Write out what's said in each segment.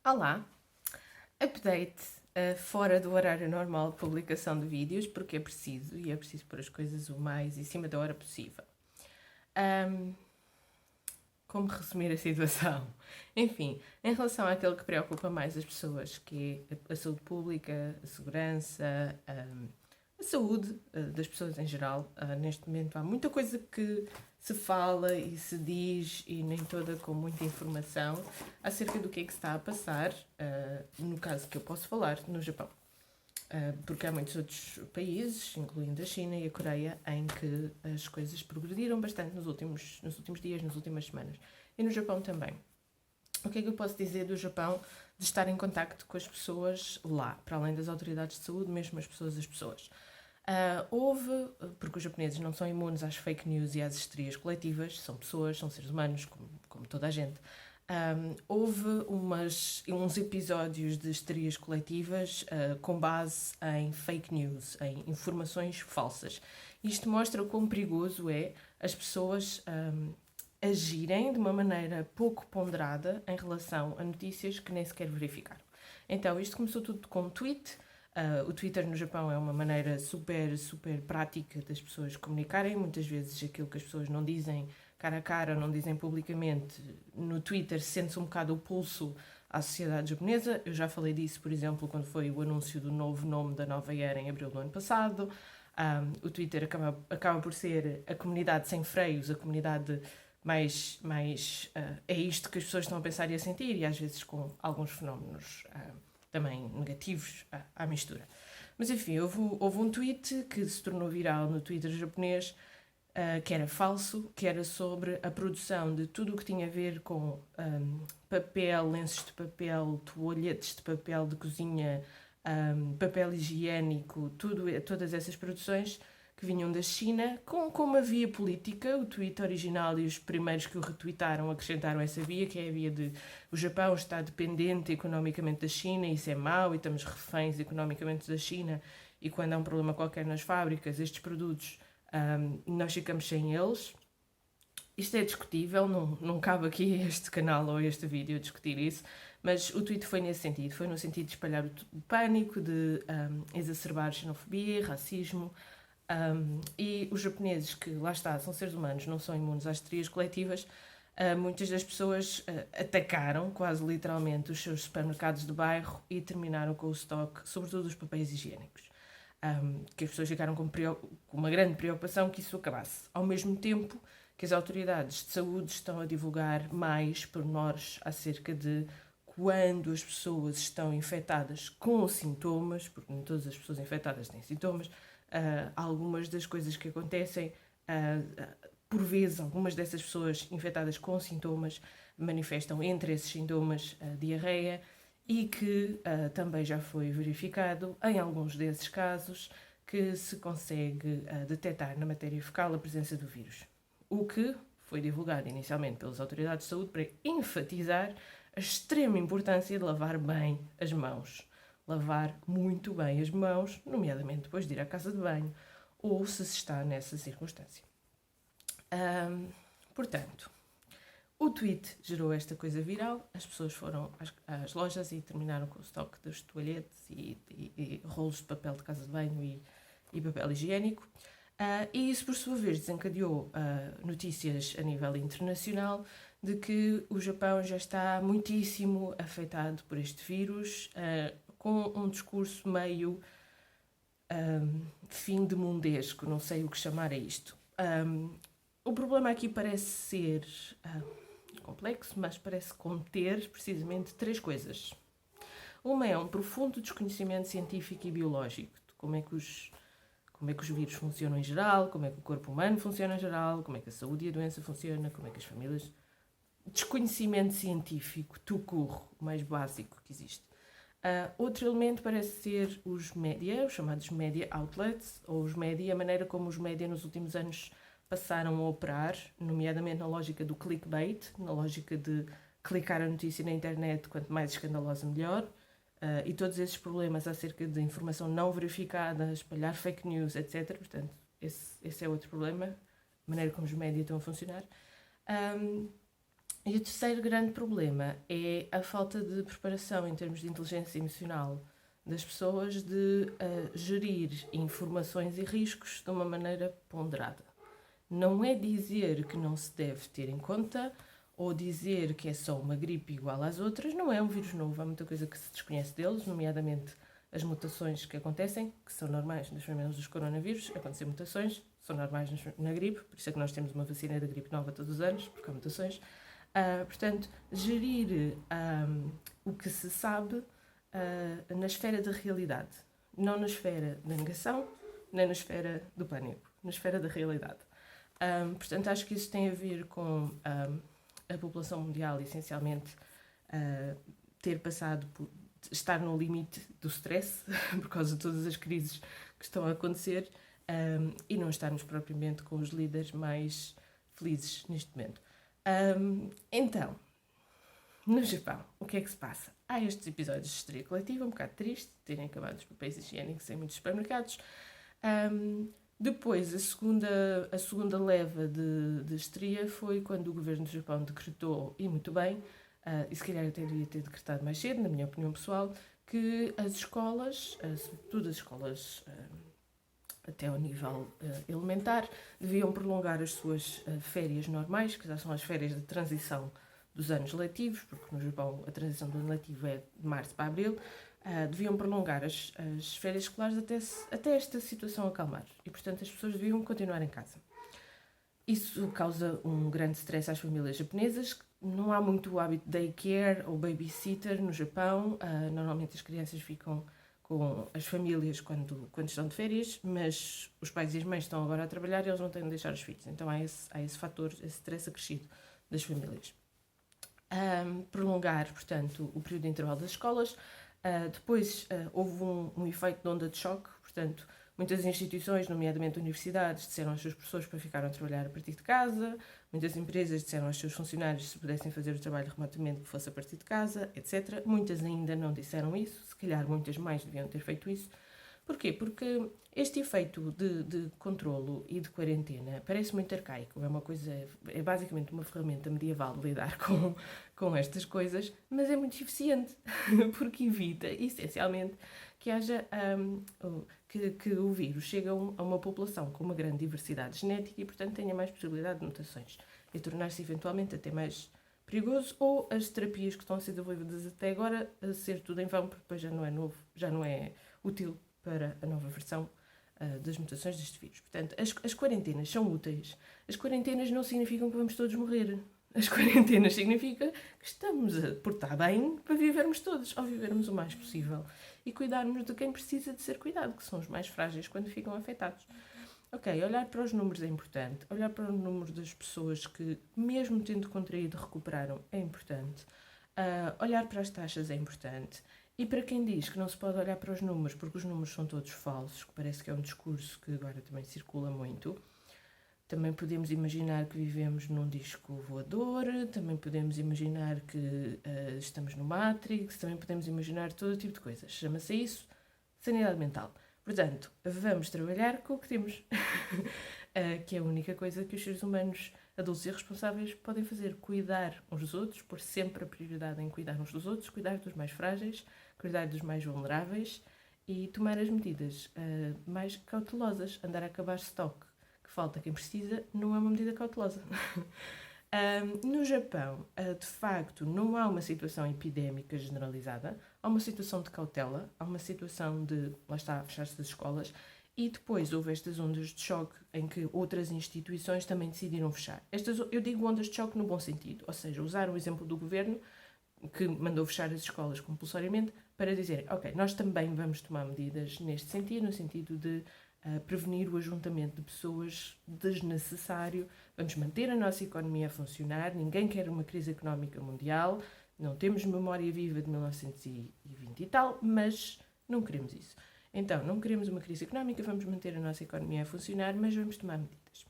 Olá, update fora do horário normal de publicação de vídeos, porque é preciso pôr as coisas o mais em cima da hora possível. Como resumir a situação? Enfim, em relação àquilo que preocupa mais as pessoas, que é a saúde pública, a segurança, a saúde das pessoas em geral, neste momento há muita coisa que se fala e se diz, e nem toda com muita informação, acerca do que é que se está a passar, no caso que eu posso falar, no Japão. Porque há muitos outros países, incluindo a China e a Coreia, em que as coisas progrediram bastante nos últimos dias, nas últimas semanas. E no Japão também. O que é que eu posso dizer do Japão de estar em contacto com as pessoas lá, para além das autoridades de saúde, mesmo as pessoas? Porque os japoneses não são imunes às fake news e às histerias coletivas, são pessoas, são seres humanos, como toda a gente. Houve uns episódios de histerias coletivas com base em fake news, em informações falsas. Isto mostra o quão perigoso é as pessoas agirem de uma maneira pouco ponderada em relação a notícias que nem sequer verificaram. Então, isto começou tudo com um tweet. O Twitter no Japão é uma maneira super, super prática das pessoas comunicarem. Muitas vezes aquilo que as pessoas não dizem cara a cara, não dizem publicamente, no Twitter sente-se um bocado o pulso à sociedade japonesa. Eu já falei disso, por exemplo, quando foi o anúncio do novo nome da nova era em abril do ano passado. O Twitter acaba por ser a comunidade sem freios, a comunidade mais é isto que as pessoas estão a pensar e a sentir, e às vezes com alguns fenómenos também negativos à mistura. Mas enfim, houve um tweet que se tornou viral no Twitter japonês, que era falso, que era sobre a produção de tudo o que tinha a ver com papel, lenços de papel, toalhetes de papel de cozinha, papel higiênico, todas essas produções que vinham da China, com uma via política. O tweet original e os primeiros que o retweetaram acrescentaram essa via, que é a via de o Japão está dependente economicamente da China, isso é mau, e estamos reféns economicamente da China, e quando há um problema qualquer nas fábricas, estes produtos, nós ficamos sem eles. Isto é discutível, não cabe aqui este canal ou este vídeo discutir isso, mas o tweet foi nesse sentido, foi no sentido de espalhar o pânico, de exacerbar xenofobia, racismo, e os japoneses, que lá está, são seres humanos, não são imunes às histerias coletivas, muitas das pessoas atacaram, quase literalmente, os seus supermercados de bairro e terminaram com o estoque, sobretudo os papéis higiênicos. Que as pessoas ficaram com uma grande preocupação que isso acabasse. Ao mesmo tempo que as autoridades de saúde estão a divulgar mais pormenores acerca de quando as pessoas estão infectadas com sintomas, porque nem todas as pessoas infectadas têm sintomas. Algumas das coisas que acontecem, por vezes, algumas dessas pessoas infectadas com sintomas manifestam entre esses sintomas diarreia, e que também já foi verificado, em alguns desses casos, que se consegue detectar na matéria fecal a presença do vírus. O que foi divulgado inicialmente pelas autoridades de saúde para enfatizar a extrema importância de lavar bem as mãos. Lavar muito bem as mãos, nomeadamente depois de ir à casa de banho, ou se está nessa circunstância. Portanto, o tweet gerou esta coisa viral, as pessoas foram às lojas e terminaram com o estoque dos toalhetes e rolos de papel de casa de banho e papel higiênico. E isso, por sua vez, desencadeou notícias a nível internacional de que o Japão já está muitíssimo afetado por este vírus, com um discurso meio fim de mundesco, não sei o que chamar a isto. O problema aqui parece ser complexo, mas parece conter precisamente três coisas. Uma é um profundo desconhecimento científico e biológico de como é que os vírus funcionam em geral, como é que o corpo humano funciona em geral, como é que a saúde e a doença funcionam, como é que as famílias... Desconhecimento científico, tout-court, o mais básico que existe. Outro elemento parece ser os média, os chamados media outlets, ou os média, a maneira como os média nos últimos anos passaram a operar, nomeadamente na lógica do clickbait, na lógica de clicar a notícia na internet, quanto mais escandalosa melhor, e todos esses problemas acerca de informação não verificada, espalhar fake news, etc. Portanto, esse é outro problema, a maneira como os médias estão a funcionar. E o terceiro grande problema é a falta de preparação em termos de inteligência emocional das pessoas de gerir informações e riscos de uma maneira ponderada. Não é dizer que não se deve ter em conta ou dizer que é só uma gripe igual às outras. Não é um vírus novo, há muita coisa que se desconhece deles, nomeadamente as mutações que acontecem, que são normais nas famílias dos coronavírus. Acontecer mutações são normais na gripe, por isso é que nós temos uma vacina da gripe nova todos os anos, porque há mutações. Portanto, gerir o que se sabe na esfera da realidade, não na esfera da negação, nem na esfera do pânico, na esfera da realidade. Portanto, acho que isso tem a ver com a população mundial, essencialmente, ter passado por estar no limite do stress, por causa de todas as crises que estão a acontecer, e não estarmos propriamente com os líderes mais felizes neste momento. Então, no Japão, o que é que se passa? Há estes episódios de histeria coletiva, um bocado triste, terem acabado os papéis higiênicos em muitos supermercados. Depois, a segunda leva de histeria foi quando o governo do Japão decretou, e muito bem, e se calhar até devia ter decretado mais cedo, na minha opinião pessoal, que as escolas, sobretudo as escolas até ao nível elementar, deviam prolongar as suas férias normais, que já são as férias de transição dos anos letivos, porque no Japão a transição do ano letivo é de março para abril. Deviam prolongar as férias escolares até esta situação acalmar. E, portanto, as pessoas deviam continuar em casa. Isso causa um grande stress às famílias japonesas. Não há muito o hábito de daycare ou babysitter no Japão. Normalmente as crianças ficam com as famílias quando estão de férias, mas os pais e as mães estão agora a trabalhar e eles não têm de deixar os filhos. Então há esse fator, esse stress acrescido das famílias. Prolongar, portanto, o período de intervalo das escolas. Depois houve um efeito de onda de choque, portanto, muitas instituições, nomeadamente universidades, disseram aos seus professores para ficarem a trabalhar a partir de casa, muitas empresas disseram aos seus funcionários se pudessem fazer o trabalho remotamente que fosse a partir de casa, etc. Muitas ainda não disseram isso, se calhar muitas mais deviam ter feito isso. Porquê? Porque este efeito de controlo e de quarentena parece muito arcaico, é basicamente uma ferramenta medieval de lidar com estas coisas, mas é muito eficiente, porque evita, essencialmente, que haja que o vírus chegue a uma população com uma grande diversidade genética e, portanto, tenha mais possibilidade de mutações e tornar-se eventualmente até mais perigoso, ou as terapias que estão a ser desenvolvidas até agora a ser tudo em vão, porque depois já não é útil para a nova versão das mutações deste vírus. Portanto, as quarentenas são úteis. As quarentenas não significam que vamos todos morrer. As quarentenas significa que estamos a portar bem para vivermos todos, ou vivermos o mais possível. E cuidarmos de quem precisa de ser cuidado, que são os mais frágeis quando ficam afetados. Ok, olhar para os números é importante. Olhar para o número das pessoas que, mesmo tendo contraído, recuperaram é importante. Olhar para as taxas é importante. E para quem diz que não se pode olhar para os números, porque os números são todos falsos, que parece que é um discurso que agora também circula muito, também podemos imaginar que vivemos num disco voador, também podemos imaginar que estamos no Matrix, também podemos imaginar todo tipo de coisas. Chama-se isso sanidade mental. Portanto, vamos trabalhar com o que temos, que é a única coisa que os seres humanos adultos e responsáveis podem fazer: cuidar uns dos outros, pôr sempre a prioridade em cuidar uns dos outros, cuidar dos mais frágeis, cuidar dos mais vulneráveis e tomar as medidas mais cautelosas. Andar a acabar estoque que falta quem precisa não é uma medida cautelosa. No Japão, de facto, não há uma situação epidémica generalizada, há uma situação de cautela, há uma situação de, lá está, fechar-se as escolas, e depois houve estas ondas de choque em que outras instituições também decidiram fechar. Eu digo ondas de choque no bom sentido, ou seja, usar o exemplo do governo, que mandou fechar as escolas compulsoriamente, para dizer, ok, nós também vamos tomar medidas neste sentido, no sentido de prevenir o ajuntamento de pessoas desnecessário, vamos manter a nossa economia a funcionar, ninguém quer uma crise económica mundial, não temos memória viva de 1920 e tal, mas não queremos isso. Então, não queremos uma crise económica, vamos manter a nossa economia a funcionar, mas vamos tomar medidas.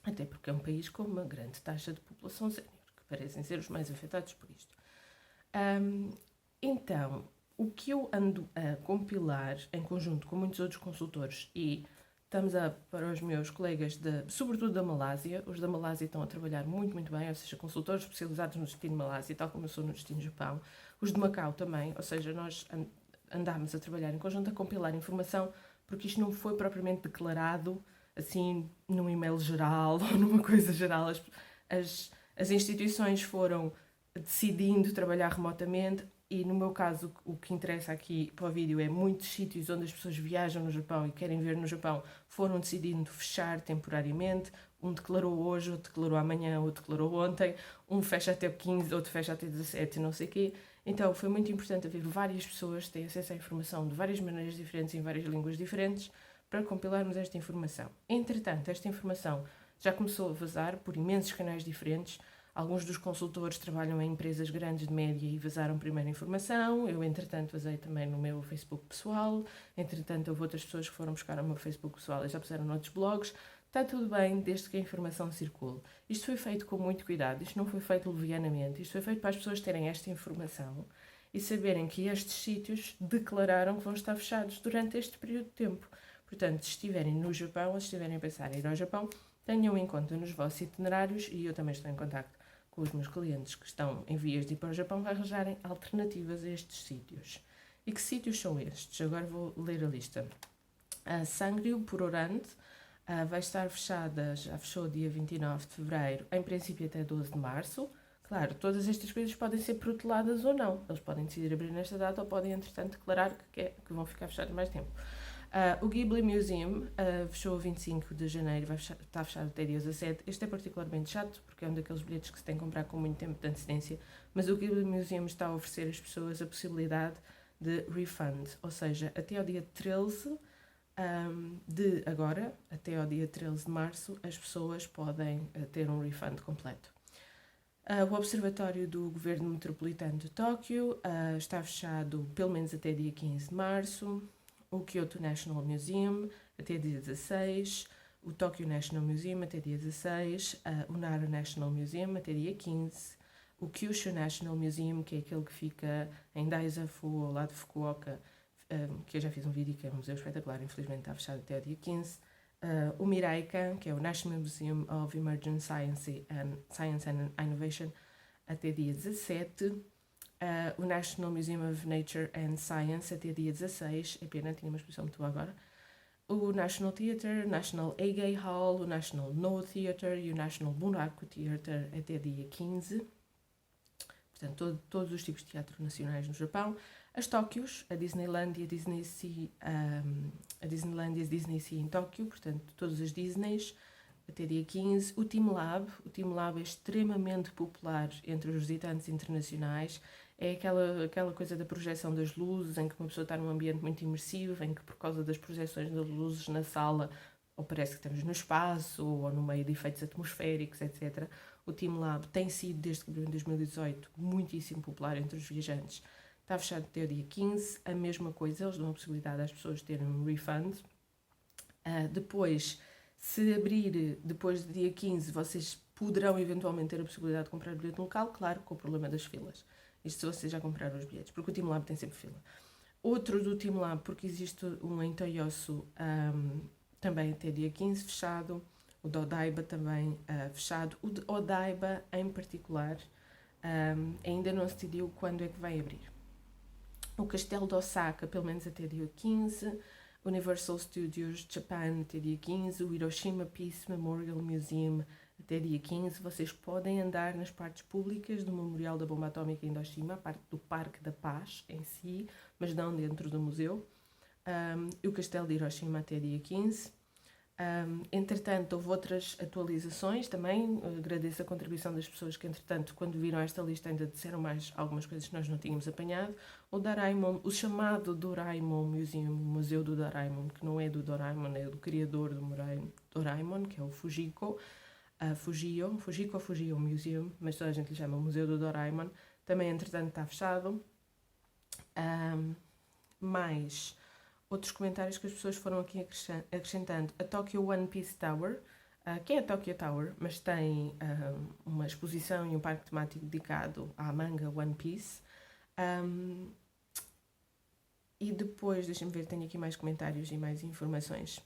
Até porque é um país com uma grande taxa de população sénior, que parecem ser os mais afetados por isto. Então, o que eu ando a compilar em conjunto com muitos outros consultores e thumbs up para os meus colegas, sobretudo da Malásia. Os da Malásia estão a trabalhar muito, muito bem, ou seja, consultores especializados no destino Malásia, tal como eu sou no destino Japão. Os de Macau também, ou seja, nós andámos a trabalhar em conjunto a compilar informação, porque isto não foi propriamente declarado assim num e-mail geral ou numa coisa geral. As instituições foram decidindo trabalhar remotamente. E no meu caso, o que interessa aqui para o vídeo é muitos sítios onde as pessoas viajam no Japão e querem ver no Japão foram decidindo fechar temporariamente. Um declarou hoje, outro declarou amanhã, outro declarou ontem. Um fecha até 15, outro fecha até 17, não sei o quê. Então foi muito importante haver várias pessoas que têm acesso à informação de várias maneiras diferentes, em várias línguas diferentes, para compilarmos esta informação. Entretanto, esta informação já começou a vazar por imensos canais diferentes. Alguns dos consultores trabalham em empresas grandes de média e vazaram primeiro a informação. Eu, entretanto, vazei também no meu Facebook pessoal. Entretanto, houve outras pessoas que foram buscar o meu Facebook pessoal e já puseram noutros blogs. Está tudo bem, desde que a informação circule. Isto foi feito com muito cuidado, isto não foi feito levianamente. Isto foi feito para as pessoas terem esta informação e saberem que estes sítios declararam que vão estar fechados durante este período de tempo. Portanto, se estiverem no Japão ou se estiverem a pensar em ir ao Japão, tenham em conta nos vossos itinerários, e eu também estou em contacto com os meus clientes que estão em vias de ir para o Japão, a arranjarem alternativas a estes sítios. E que sítios são estes? Agora vou ler a lista. A Sangrio por Orante vai estar fechada, já fechou dia 29 de fevereiro, em princípio até 12 de março. Claro, todas estas coisas podem ser proteladas ou não. Eles podem decidir abrir nesta data ou podem, entretanto, declarar que vão ficar fechados mais tempo. O Ghibli Museum fechou 25 de janeiro, está fechado até dia 17. Este é particularmente chato, porque é um daqueles bilhetes que se tem que comprar com muito tempo de antecedência, mas o Ghibli Museum está a oferecer às pessoas a possibilidade de refund, ou seja, até ao dia 13 de agora, até ao dia 13 de março, as pessoas podem ter um refund completo. O Observatório do Governo Metropolitano de Tóquio está fechado pelo menos até dia 15 de março. O Kyoto National Museum até dia 16, o Tokyo National Museum até dia 16, o Nara National Museum até dia 15, o Kyushu National Museum, que é aquele que fica em Daisafu, ao lado de Fukuoka, que eu já fiz um vídeo, que é um museu espetacular, infelizmente está fechado até dia 15, o Miraikan, que é o National Museum of Emerging Science and Innovation, até dia 17, o National Museum of Nature and Science até dia 16, é pena, tinha uma exposição muito boa agora, o National Theatre, o National Eisei Hall, o National No Theatre e o National Bunraku Theatre até dia 15. Portanto, todos os tipos de teatro nacionais no Japão. As Tóquios, a Disneyland e a Disney Sea, a Disneyland e a Disney Sea em Tóquio, portanto, todas as Disneys, até dia 15. O Team Lab é extremamente popular entre os visitantes internacionais. É aquela coisa da projeção das luzes, em que uma pessoa está num ambiente muito imersivo, em que por causa das projeções das luzes na sala, ou parece que estamos no espaço, ou no meio de efeitos atmosféricos, etc. O Team Lab tem sido, desde que abriu em 2018, muitíssimo popular entre os viajantes. Está fechado até o dia 15, a mesma coisa, eles dão a possibilidade às pessoas de terem um refund. Depois, se abrir depois do dia 15, vocês poderão eventualmente ter a possibilidade de comprar bilhete local, claro, com o problema das filas. Isto se vocês já compraram os bilhetes, porque o Team Lab tem sempre fila. Outro do Team Lab, porque existe um em Toyosu, também até dia 15 fechado. O de Odaiba também fechado. O de Odaiba, em particular, ainda não se decidiu quando é que vai abrir. O Castelo de Osaka, pelo menos até dia 15. Universal Studios Japan até dia 15. O Hiroshima Peace Memorial Museum até dia 15. Vocês podem andar nas partes públicas do Memorial da Bomba Atómica em Hiroshima, a parte do Parque da Paz em si, mas não dentro do museu. E o Castelo de Hiroshima até dia 15. Entretanto, houve outras atualizações também. Agradeço a contribuição das pessoas que, entretanto, quando viram esta lista, ainda disseram mais algumas coisas que nós não tínhamos apanhado. O Doraemon, o chamado Doraemon Museum, o Museu do Doraemon, que não é do Doraemon, é do criador do Doraemon, que é o Fujiko. Fujio Museum, mas toda a gente lhe chama Museu do Doraemon. Também, entretanto, está fechado. Mais outros comentários que as pessoas foram aqui acrescentando. A Tokyo One Piece Tower, que é a Tokyo Tower, mas tem uma exposição e um parque temático dedicado à manga One Piece. E depois, deixem-me ver, tenho aqui mais comentários e mais informações.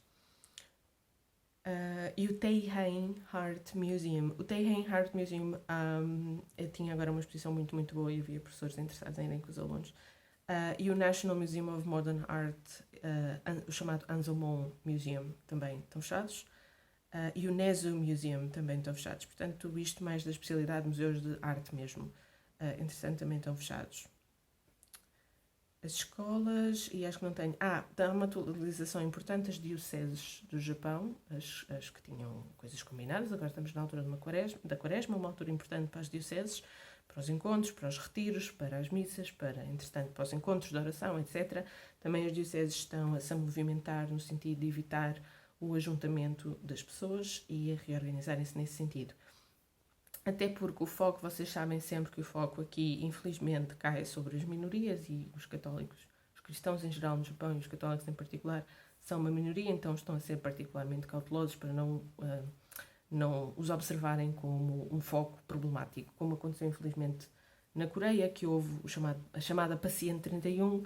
E o Teihen Art Museum. O Teihen Art Museum tinha agora uma exposição muito, muito boa e havia professores interessados em irem com os alunos. E o National Museum of Modern Art, o chamado Anselmo Museum, também estão fechados. E o Nezu Museum também estão fechados. Portanto, isto mais da especialidade de museus de arte mesmo. Entretanto, também estão fechados. As escolas, e acho que não tenho... dá uma atualização importante, as dioceses do Japão, as que tinham coisas combinadas, agora estamos na altura da quaresma, uma altura importante para as dioceses, para os encontros, para os retiros, para as missas, entretanto, para os encontros de oração, etc. Também as dioceses estão a se movimentar no sentido de evitar o ajuntamento das pessoas e a reorganizarem-se nesse sentido. Até porque o foco, vocês sabem sempre que o foco aqui, infelizmente, cai sobre as minorias e os católicos, os cristãos em geral no Japão e os católicos em particular, são uma minoria, então estão a ser particularmente cautelosos para não os observarem como um foco problemático, como aconteceu infelizmente na Coreia, que houve a chamada Paciente 31,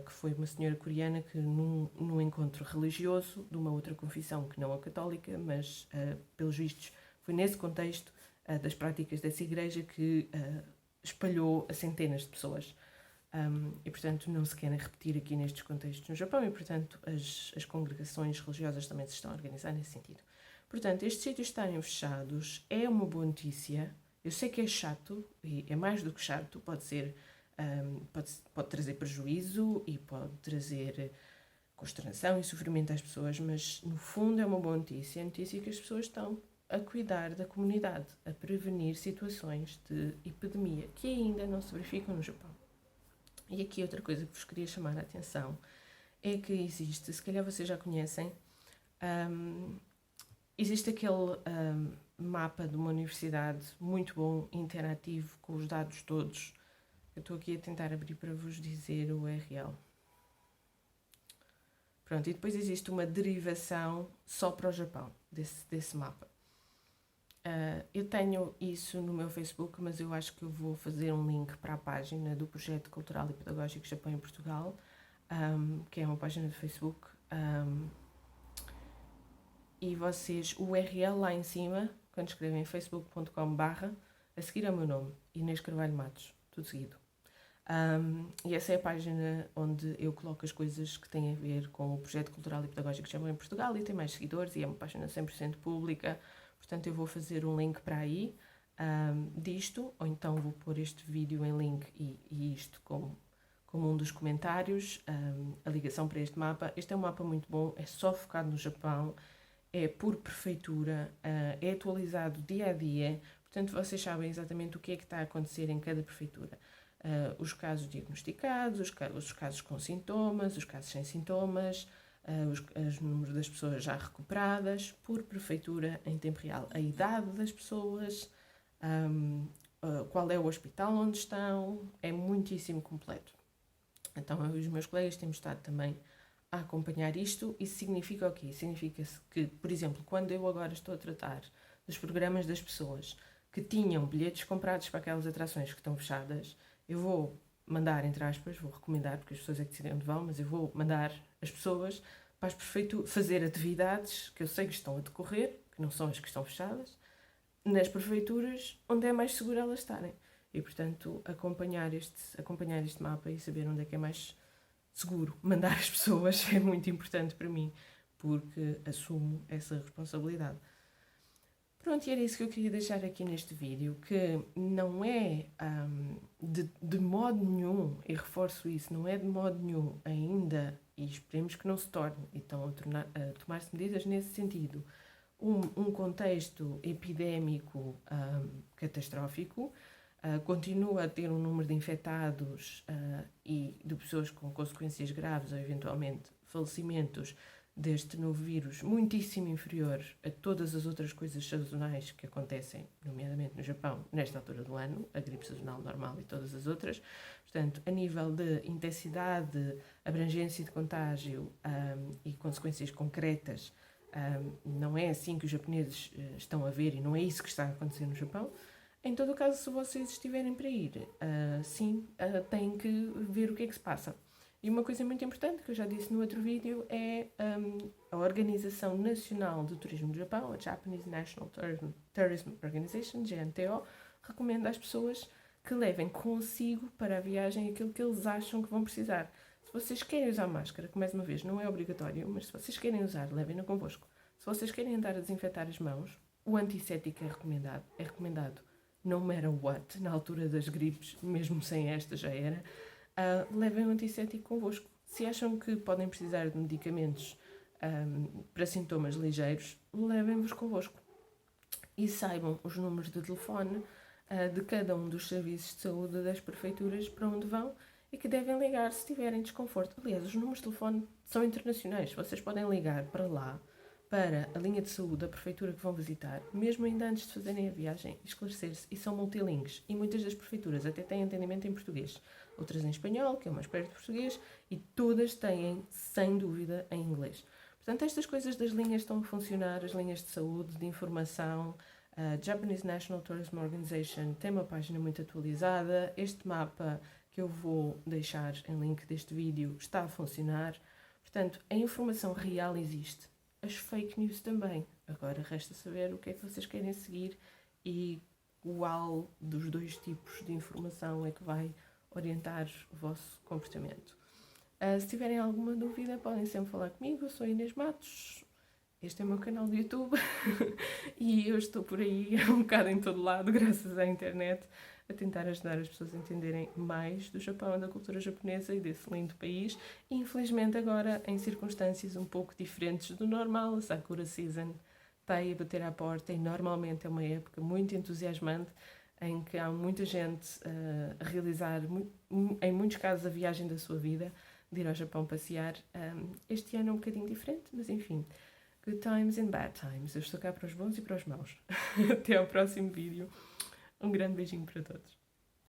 que foi uma senhora coreana que num encontro religioso de uma outra confissão que não a católica, mas pelos vistos foi nesse contexto das práticas dessa igreja que espalhou a centenas de pessoas. E, portanto, não se querem repetir aqui nestes contextos no Japão e, portanto, as congregações religiosas também se estão a organizar nesse sentido. Portanto, estes sítios estarem fechados é uma boa notícia. Eu sei que é chato, e é mais do que chato, pode trazer prejuízo e pode trazer consternação e sofrimento às pessoas, mas, no fundo, é uma boa notícia. É a notícia que as pessoas estão a cuidar da comunidade, a prevenir situações de epidemia que ainda não se verificam no Japão. E aqui outra coisa que vos queria chamar a atenção é que existe, se calhar vocês já conhecem, existe aquele mapa de uma universidade muito bom, interativo, com os dados todos. Eu estou aqui a tentar abrir para vos dizer o URL. Pronto, e depois existe uma derivação só para o Japão, desse mapa. Eu tenho isso no meu Facebook, mas eu acho que eu vou fazer um link para a página do Projeto Cultural e Pedagógico Japão em Portugal, que é uma página do Facebook. E vocês, o URL lá em cima, quando escrevem facebook.com/, a seguir é o meu nome, Inês Carvalho Matos, tudo seguido. E essa é a página onde eu coloco as coisas que têm a ver com o Projeto Cultural e Pedagógico Japão em Portugal e tem mais seguidores e é uma página 100% pública. Portanto, eu vou fazer um link para aí disto, ou então vou pôr este vídeo em link e isto como um dos comentários, a ligação para este mapa. Este é um mapa muito bom, é só focado no Japão, é por prefeitura, é atualizado dia a dia, portanto vocês sabem exatamente o que é que está a acontecer em cada prefeitura. Os casos diagnosticados, os casos com sintomas, os casos sem sintomas, os números das pessoas já recuperadas por prefeitura em tempo real, a idade das pessoas, qual é o hospital onde estão, é muitíssimo completo. Então eu e os meus colegas temos estado também a acompanhar isto. Isso significa o quê? Significa que, por exemplo, quando eu agora estou a tratar dos programas das pessoas que tinham bilhetes comprados para aquelas atrações que estão fechadas, eu vou mandar, entre aspas, vou recomendar, porque as pessoas é que decidem onde vão, mas eu vou mandar as pessoas para as prefeituras fazer atividades que eu sei que estão a decorrer, que não são as que estão fechadas, nas prefeituras onde é mais seguro elas estarem. E, portanto, acompanhar este mapa e saber onde é que é mais seguro mandar as pessoas é muito importante para mim, porque assumo essa responsabilidade. Pronto, e era isso que eu queria deixar aqui neste vídeo, que não é de modo nenhum, e reforço isso, não é de modo nenhum ainda, e esperemos que não se torne, e estão a tomar-se medidas nesse sentido, um contexto epidémico catastrófico. Continua a ter um número de infectados e de pessoas com consequências graves ou eventualmente falecimentos deste novo vírus muitíssimo inferior a todas as outras coisas sazonais que acontecem, nomeadamente no Japão, nesta altura do ano, a gripe sazonal normal e todas as outras. Portanto, a nível de intensidade, abrangência de contágio e consequências concretas, não é assim que os japoneses estão a ver e não é isso que está a acontecer no Japão. Em todo o caso, se vocês estiverem para ir, sim, têm que ver o que é que se passa. E uma coisa muito importante, que eu já disse no outro vídeo, é a Organização Nacional do Turismo do Japão, a Japanese National Tourism Organization, JNTO, recomenda às pessoas que levem consigo para a viagem aquilo que eles acham que vão precisar. Se vocês querem usar máscara, que mais uma vez não é obrigatório, mas se vocês querem usar, levem-na convosco. Se vocês querem andar a desinfetar as mãos, o antisséptico é recomendado. É recomendado no matter what, na altura das gripes, mesmo sem esta já era. Levem um antisséptico convosco. Se acham que podem precisar de medicamentos para sintomas ligeiros, levem-vos convosco. E saibam os números de telefone de cada um dos serviços de saúde das prefeituras para onde vão e que devem ligar se tiverem desconforto. Aliás, os números de telefone são internacionais. Vocês podem ligar para lá, para a linha de saúde da prefeitura que vão visitar, mesmo ainda antes de fazerem a viagem, esclarecer-se. E são multilingues. E muitas das prefeituras até têm entendimento em português. Outras em espanhol, que é o mais perto de português, e todas têm, sem dúvida, em inglês. Portanto, estas coisas das linhas estão a funcionar, as linhas de saúde, de informação. A Japanese National Tourism Organization tem uma página muito atualizada. Este mapa que eu vou deixar em link deste vídeo está a funcionar. Portanto, a informação real existe. As fake news também. Agora resta saber o que é que vocês querem seguir e qual dos dois tipos de informação é que vai orientar o vosso comportamento. Se tiverem alguma dúvida, podem sempre falar comigo. Eu sou Inês Matos. Este é o meu canal do YouTube e eu estou por aí um bocado em todo lado, graças à internet, a tentar ajudar as pessoas a entenderem mais do Japão, da cultura japonesa e desse lindo país. E, infelizmente agora, em circunstâncias um pouco diferentes do normal, a Sakura Season está aí a bater à porta e normalmente é uma época muito entusiasmante em que há muita gente a realizar, em muitos casos, a viagem da sua vida, de ir ao Japão passear. Este ano é um bocadinho diferente, mas enfim... Good times and bad times. Eu estou cá para os bons e para os maus. Até ao próximo vídeo. Um grande beijinho para todos.